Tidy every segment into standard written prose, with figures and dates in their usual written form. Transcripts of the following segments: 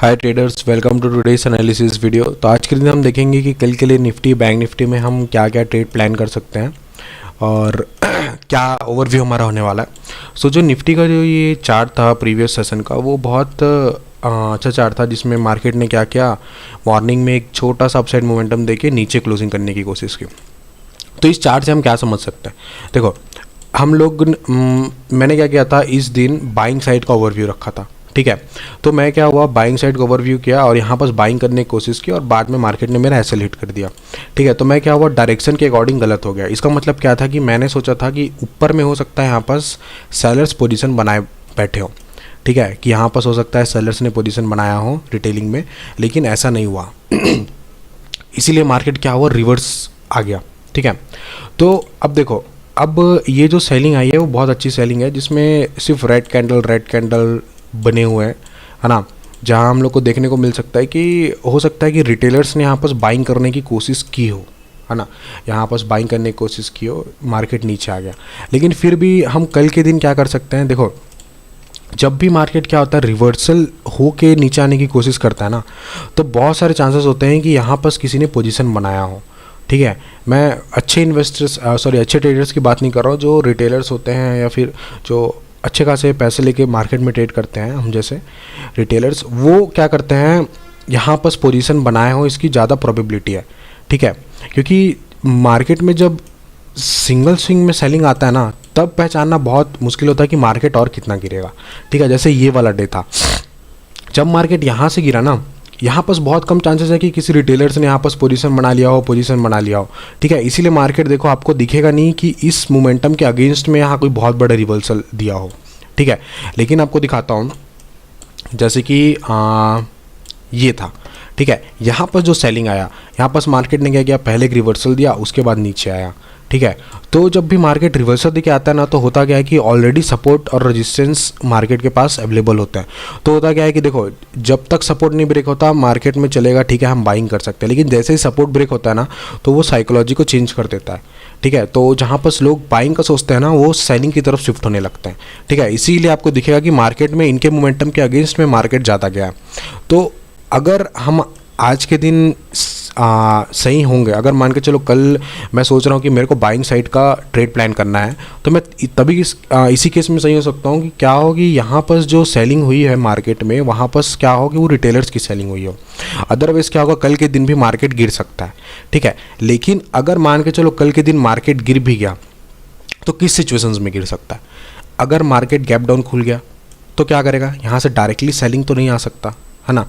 Hi traders, welcome to today's analysis video. तो आज के दिन हम देखेंगे कि कल के लिए निफ्टी बैंक निफ्टी में हम क्या क्या ट्रेड प्लान कर सकते हैं और क्या ओवरव्यू हमारा होने वाला है। सो जो निफ्टी का जो ये चार्ट था प्रीवियस सेशन का, वो बहुत अच्छा चार्ट था, जिसमें मार्केट ने क्या किया, मॉर्निंग में एक छोटा सा अपसाइड मोमेंटम देके नीचे क्लोजिंग करने की कोशिश की। तो इस चार्ट से हम क्या समझ सकते हैं, देखो हम लोग मैंने क्या किया था, इस दिन बाइंग साइड का ओवरव्यू रखा था। ठीक है, तो मैं क्या हुआ, बाइंग साइड का ओवरव्यू किया और यहाँ पर बाइंग करने की कोशिश की और बाद में मार्केट ने मेरा एसएल हिट कर दिया। ठीक है, तो मैं क्या हुआ, डायरेक्शन के अकॉर्डिंग गलत हो गया। इसका मतलब क्या था कि मैंने सोचा था कि ऊपर में हो सकता है यहाँ पर सेलर्स पोजीशन बनाए बैठे हो। ठीक है, कि यहाँ पर हो सकता है सेलर्स ने पोजीशन बनाया हो रिटेलिंग में, लेकिन ऐसा नहीं हुआ। इसीलिए मार्केट क्या हुआ, रिवर्स आ गया। ठीक है, तो अब देखो, अब ये जो सेलिंग आई है वो बहुत अच्छी सेलिंग है, जिसमें सिर्फ रेड कैंडल बने हुए हैं, है ना। जहां हम लोग को देखने को मिल सकता है कि हो सकता है कि रिटेलर्स ने यहाँ पर बाइंग करने की कोशिश की हो, है ना, यहाँ पर बाइंग करने की कोशिश की हो, मार्केट नीचे आ गया। लेकिन फिर भी हम कल के दिन क्या कर सकते हैं, देखो जब भी मार्केट क्या होता है, रिवर्सल हो के नीचे आने की कोशिश करता है ना, तो बहुत सारे चांसेस होते हैं कि यहाँ पर किसी ने पोजीशन बनाया हो। ठीक है, मैं अच्छे अच्छे ट्रेडर्स की बात नहीं कर रहा हूँ, जो रिटेलर्स होते हैं या फिर जो अच्छे खासे पैसे लेके मार्केट में ट्रेड करते हैं, हम जैसे रिटेलर्स, वो क्या करते हैं, यहाँ पर पोजीशन बनाए हो, इसकी ज़्यादा प्रोबेबिलिटी है। ठीक है, क्योंकि मार्केट में जब सिंगल स्विंग में सेलिंग आता है ना, तब पहचानना बहुत मुश्किल होता है कि मार्केट और कितना गिरेगा। ठीक है, जैसे ये वाला डे था, जब मार्केट यहाँ से गिरा ना, यहाँ पर बहुत कम चांसेस है कि किसी रिटेलर्स ने यहाँ पर पोजीशन बना लिया हो। ठीक है, इसीलिए मार्केट देखो आपको दिखेगा नहीं कि इस मोमेंटम के अगेंस्ट में यहाँ कोई बहुत बड़ा रिवर्सल दिया हो। ठीक है, लेकिन आपको दिखाता हूँ, जैसे कि ये था। ठीक है, यहाँ पर जो सेलिंग आया, यहाँ पर मार्केट ने क्या किया, पहले एक रिवर्सल दिया, उसके बाद नीचे आया। ठीक है, तो जब भी मार्केट रिवर्सल देके आता है ना, तो होता क्या है कि ऑलरेडी सपोर्ट और रेजिस्टेंस मार्केट के पास अवेलेबल होते हैं। तो होता क्या है कि देखो, जब तक सपोर्ट नहीं ब्रेक होता मार्केट में चलेगा, ठीक है, हम बाइंग कर सकते हैं, लेकिन जैसे ही सपोर्ट ब्रेक होता है ना, तो वो साइकोलॉजी को चेंज कर देता है। ठीक है, तो जहाँ पर लोग बाइंग का सोचते हैं ना, वो सेलिंग की तरफ शिफ्ट होने लगते हैं। ठीक है, इसीलिए आपको दिखेगा कि मार्केट में इनके मोमेंटम के अगेंस्ट में मार्केट ज़्यादा गया है। तो अगर हम आज के दिन सही होंगे, अगर मान के चलो कल मैं सोच रहा हूँ कि मेरे को बाइंग साइड का ट्रेड प्लान करना है, तो मैं तभी इसी केस में सही हो सकता हूँ कि क्या हो कि यहाँ पर जो सेलिंग हुई है मार्केट में, वहाँ पर क्या हो कि वो रिटेलर्स की सेलिंग हुई हो। अदरवाइज़ क्या होगा, कल के दिन भी मार्केट गिर सकता है। ठीक है, लेकिन अगर मान के चलो कल के दिन मार्केट गिर भी गया, तो किस सिचुएशंस में गिर सकता है। अगर मार्केट गैप डाउन खुल गया तो क्या करेगा, यहाँ से डायरेक्टली सेलिंग तो नहीं आ सकता, है ना।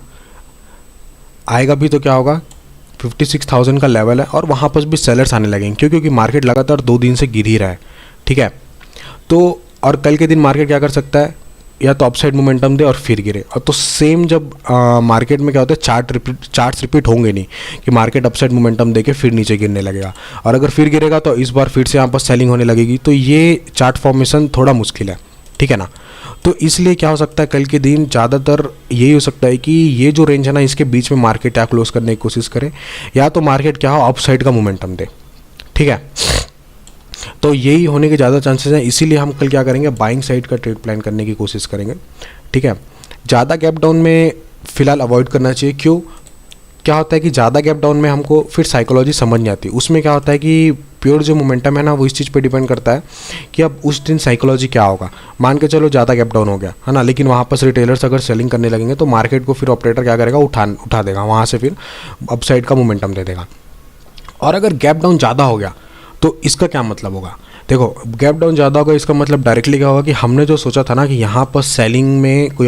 आएगा भी तो क्या होगा, 56,000 का लेवल है और वहाँ पर भी सेलर्स आने लगेंगे, क्योंकि मार्केट लगातार 2 दिन से गिर ही रहा है। ठीक है, तो और कल के दिन मार्केट क्या कर सकता है, या तो अपसाइड मोमेंटम दे और फिर गिरे। और तो सेम जब मार्केट में क्या होता है, चार्ट्स रिपीट होंगे नहीं कि मार्केट अपसाइड मोमेंटम दे के फिर नीचे गिरने लगेगा, और अगर फिर गिरेगा तो इस बार फिर से यहाँ पर सेलिंग होने लगेगी। तो ये चार्ट फॉर्मेशन थोड़ा मुश्किल है। ठीक है ना, तो इसलिए क्या हो सकता है, कल के दिन ज़्यादातर यही हो सकता है कि ये जो रेंज है ना, इसके बीच में मार्केट या क्लोज करने की कोशिश करे, या तो मार्केट क्या हो, अपसाइड का मोमेंटम दे। ठीक है, तो यही होने के ज़्यादा चांसेस हैं। इसीलिए हम कल क्या करेंगे, बाइंग साइड का ट्रेड प्लान करने की कोशिश करेंगे। ठीक है, ज़्यादा गैप डाउन में फ़िलहाल अवॉइड करना चाहिए। क्यों, क्या होता है कि ज़्यादा गैप डाउन में हमको फिर साइकोलॉजी समझ नहीं आती। उसमें क्या होता है कि प्योर जो मोमेंटम है ना, वो इस चीज़ पे डिपेंड करता है कि अब उस दिन साइकोलॉजी क्या होगा। मान के चलो ज़्यादा गैप डाउन हो गया, है ना, लेकिन वहाँ पर रिटेलर्स अगर सेलिंग करने लगेंगे, तो मार्केट को फिर ऑपरेटर क्या करेगा, उठा देगा, वहाँ से फिर अपसाइड का मोमेंटम दे देगा। और अगर गैप डाउन ज़्यादा हो गया तो इसका क्या मतलब होगा, देखो गैप डाउन ज़्यादा होगा, इसका मतलब डायरेक्टली क्या होगा कि हमने जो सोचा था ना कि यहाँ पर सेलिंग में कोई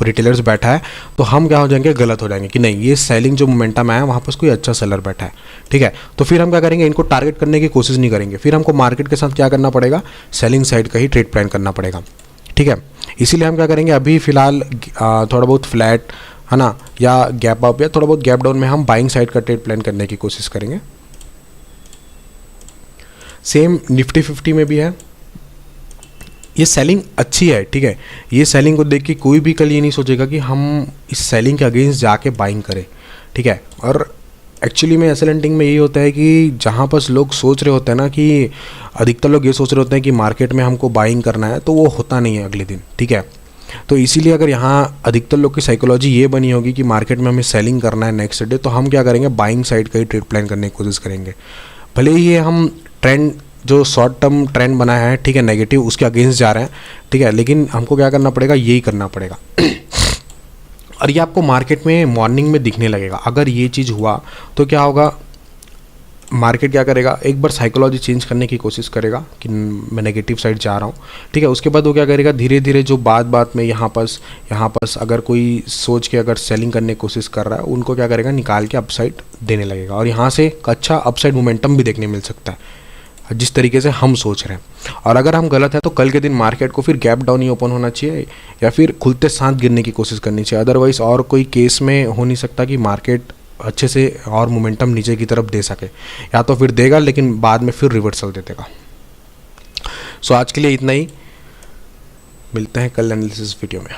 रिटेलर्स बैठा है, तो हम क्या हो जाएंगे, गलत हो जाएंगे कि नहीं, ये सेलिंग जो मोमेंटम है वहाँ पर कोई अच्छा सेलर बैठा है। ठीक है, तो फिर हम क्या करेंगे, इनको टारगेट करने की कोशिश नहीं करेंगे, फिर हमको मार्केट के साथ क्या करना पड़ेगा, सेलिंग साइड का ही ट्रेड प्लान करना पड़ेगा। ठीक है, इसीलिए हम क्या करेंगे, अभी फिलहाल थोड़ा बहुत फ्लैट, है ना, या गैप अप या थोड़ा बहुत गैप डाउन में हम बाइंग साइड का ट्रेड प्लान करने की कोशिश करेंगे। सेम निफ्टी 50 में भी है, ये सेलिंग अच्छी है। ठीक है, ये सेलिंग को देख के कोई भी कल ये नहीं सोचेगा कि हम इस सेलिंग के अगेंस्ट जाके बाइंग करें। ठीक है, और एक्चुअली में एसएल हंटिंग में यही होता है कि जहाँ पर लोग सोच रहे होते हैं ना, कि अधिकतर लोग ये सोच रहे होते हैं कि मार्केट में हमको बाइंग करना है, तो वो होता नहीं है अगले दिन। ठीक है, तो इसीलिए अगर यहाँ अधिकतर लोग की साइकोलॉजी ये बनी होगी कि मार्केट में हमें सेलिंग करना है नेक्स्ट डे, तो हम क्या करेंगे, बाइंग साइड का ही ट्रेड प्लान करने की कोशिश करेंगे। भले ही ये हम ट्रेंड जो शॉर्ट टर्म ट्रेंड बनाया है, ठीक है, नेगेटिव, उसके अगेंस्ट जा रहे हैं, ठीक है, लेकिन हमको क्या करना पड़ेगा, यही करना पड़ेगा। और ये आपको मार्केट में मॉर्निंग में दिखने लगेगा। अगर ये चीज़ हुआ तो क्या होगा, मार्केट क्या करेगा, एक बार साइकोलॉजी चेंज करने की कोशिश करेगा कि मैं नेगेटिव साइड जा रहा हूँ, ठीक है। उसके बाद वो क्या करेगा, धीरे धीरे जो बात में यहाँ पास अगर कोई सोच के अगर सेलिंग करने की कोशिश कर रहा है, उनको क्या करेगा, निकाल के अपसाइड देने लगेगा। और यहाँ से अच्छा अपसाइड मोमेंटम भी देखने मिल सकता है जिस तरीके से हम सोच रहे हैं। और अगर हम गलत हैं तो कल के दिन मार्केट को फिर गैप डाउन ही ओपन होना चाहिए या फिर खुलते साथ गिरने की कोशिश करनी चाहिए। अदरवाइज़ और कोई केस में हो नहीं सकता कि मार्केट अच्छे से और मोमेंटम नीचे की तरफ दे सके, या तो फिर देगा लेकिन बाद में फिर रिवर्सल दे देगा। सो आज के लिए इतना ही, मिलते हैं कल एनालिसिस वीडियो में।